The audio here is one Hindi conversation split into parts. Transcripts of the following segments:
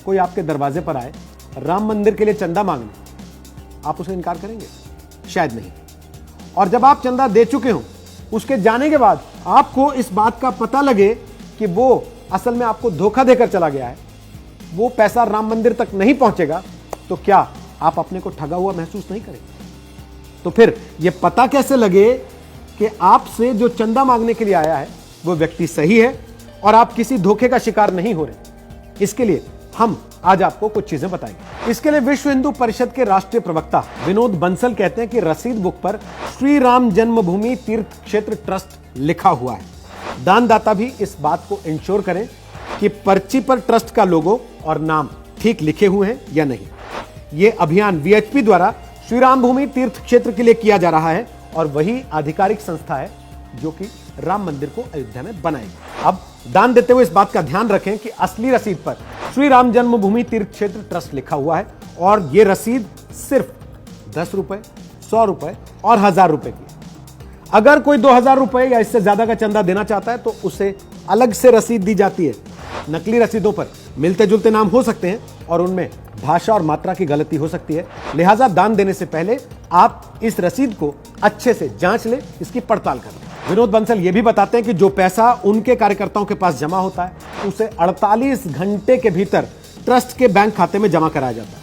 कोई आपके दरवाजे पर आए राम मंदिर के लिए चंदा मांगने, आप उसे इनकार करेंगे? शायद नहीं। और जब आप चंदा दे चुके हो, उसके जाने के बाद आपको इस बात का पता लगे कि वो असल में आपको धोखा देकर चला गया है, वो पैसा राम मंदिर तक नहीं पहुंचेगा, तो क्या आप अपने को ठगा हुआ महसूस नहीं करेंगे? तो फिर यह पता कैसे लगे कि आपसे जो चंदा मांगने के लिए आया है वो व्यक्ति सही है और आप किसी धोखे का शिकार नहीं हो रहे? इसके लिए हम आज आपको कुछ चीजें बताएंगे। इसके लिए विश्व हिंदू परिषद के राष्ट्रीय प्रवक्ता विनोद बंसल कहते हैं कि रसीद बुक पर श्री राम जन्मभूमि तीर्थ क्षेत्र ट्रस्ट लिखा हुआ है। दानदाता भी इस बात को इंश्योर करें कि पर्ची पर ट्रस्ट का लोगो और नाम ठीक लिखे हुए हैं या नहीं। यह अभियान वीएचपी द्वारा श्री राम भूमि तीर्थ क्षेत्र के लिए किया जा रहा है और वही आधिकारिक संस्था है जो कि राम मंदिर को अयोध्या में बनाएगी। अब दान देते हुए इस बात का ध्यान रखें कि असली रसीद पर श्री राम जन्मभूमि तीर्थ क्षेत्र ट्रस्ट लिखा हुआ है और यह रसीद सिर्फ 10 रुपए, 100 रुपए और 1000 रुपए की। अगर कोई 2000 रुपए या इससे ज्यादा का चंदा देना चाहता है तो उसे अलग से रसीद दी जाती है। नकली रसीदों पर मिलते जुलते नाम हो सकते हैं और उनमें भाषा और मात्रा की गलती हो सकती है, लिहाजा दान देने से पहले आप इस रसीद को अच्छे से जांच लें, इसकी पड़ताल कर लें। विनोद बंसल यह भी बताते हैं कि जो पैसा उनके कार्यकर्ताओं के पास जमा होता है उसे 48 घंटे के भीतर ट्रस्ट के बैंक खाते में जमा कराया जाता है।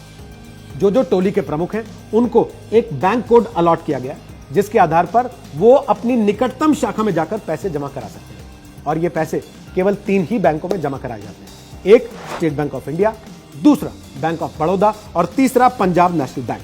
जो टोली के प्रमुख हैं उनको एक बैंक कोड अलॉट किया गया जिसके आधार पर वो अपनी निकटतम शाखा में जाकर पैसे जमा करा सकते हैं और ये पैसे केवल 3 ही बैंकों में जमा कराए जाते हैं। एक स्टेट बैंक ऑफ इंडिया, दूसरा बैंक ऑफ बड़ौदा और तीसरा पंजाब नेशनल बैंक।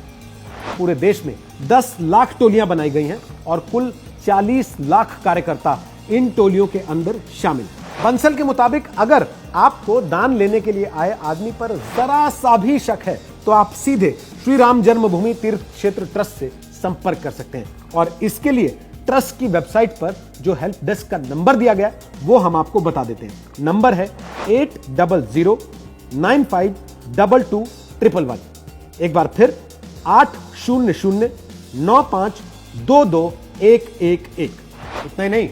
पूरे देश में 10 लाख टोलियां बनाई गई हैं और कुल 40 लाख कार्यकर्ता इन टोलियों के अंदर शामिल हैं। बंसल के मुताबिक अगर आपको दान लेने के लिए आए आदमी पर जरा सा भी शक है तो आप सीधे श्री राम जन्मभूमि तीर्थ क्षेत्र ट्रस्ट से संपर्क कर सकते हैं और इसके लिए ट्रस्ट की वेबसाइट पर जो हेल्प डेस्क का नंबर दिया गया वो हम आपको बता देते हैं। नंबर है 8009522111। एक बार फिर 800952211। इतना ही नहीं,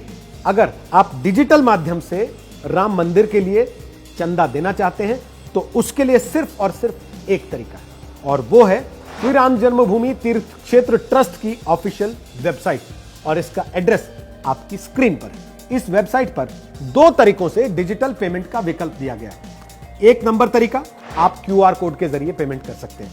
अगर आप डिजिटल माध्यम से राम मंदिर के लिए चंदा देना चाहते हैं तो उसके लिए सिर्फ और सिर्फ एक तरीका है और वो है श्री राम जन्मभूमि तीर्थ क्षेत्र ट्रस्ट की ऑफिशियल वेबसाइट और इसका एड्रेस आपकी स्क्रीन पर है। इस वेबसाइट पर 2 तरीकों से डिजिटल पेमेंट का विकल्प दिया गया है। एक नंबर तरीका, आप क्यूआर कोड के जरिए पेमेंट कर सकते हैं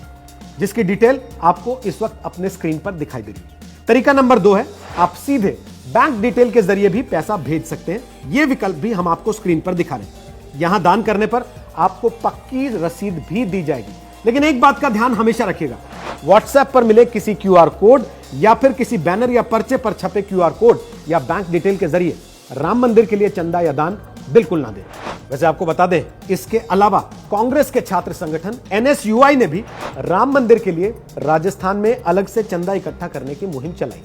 जिसकी डिटेल आपको इस वक्त अपने स्क्रीन पर दिखाई दे रही है। तरीका नंबर 2 है, आप सीधे बैंक डिटेल के जरिए भी पैसा भेज सकते हैं। यह विकल्प भी हम आपको स्क्रीन पर दिखा रहे हैं। यहां दान करने पर आपको पक्की रसीद भी दी जाएगी, लेकिन एक बात का ध्यान हमेशा रखिएगा, व्हाट्सएप पर मिले किसी क्यूआर कोड या फिर किसी बैनर या पर्चे पर छपे क्यूआर कोड या बैंक डिटेल के जरिए राम मंदिर के लिए चंदा या दान बिल्कुल ना दें। वैसे आपको बता दें, इसके अलावा कांग्रेस के छात्र संगठन एनएसयूआई ने भी राम मंदिर के लिए राजस्थान में अलग से चंदा इकट्ठा करने की मुहिम चलाई।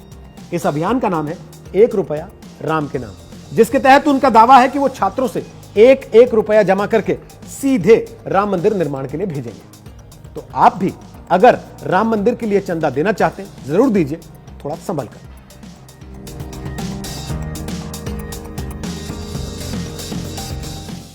इस अभियान का नाम है 1 रुपया राम के नाम, जिसके तहत उनका दावा है कि वो छात्रों से 1-1 रुपया जमा करके सीधे राम मंदिर निर्माण के लिए भेजेंगे। तो आप भी अगर राम मंदिर के लिए चंदा देना चाहते हैं जरूर दीजिए, थोड़ा संभल कर।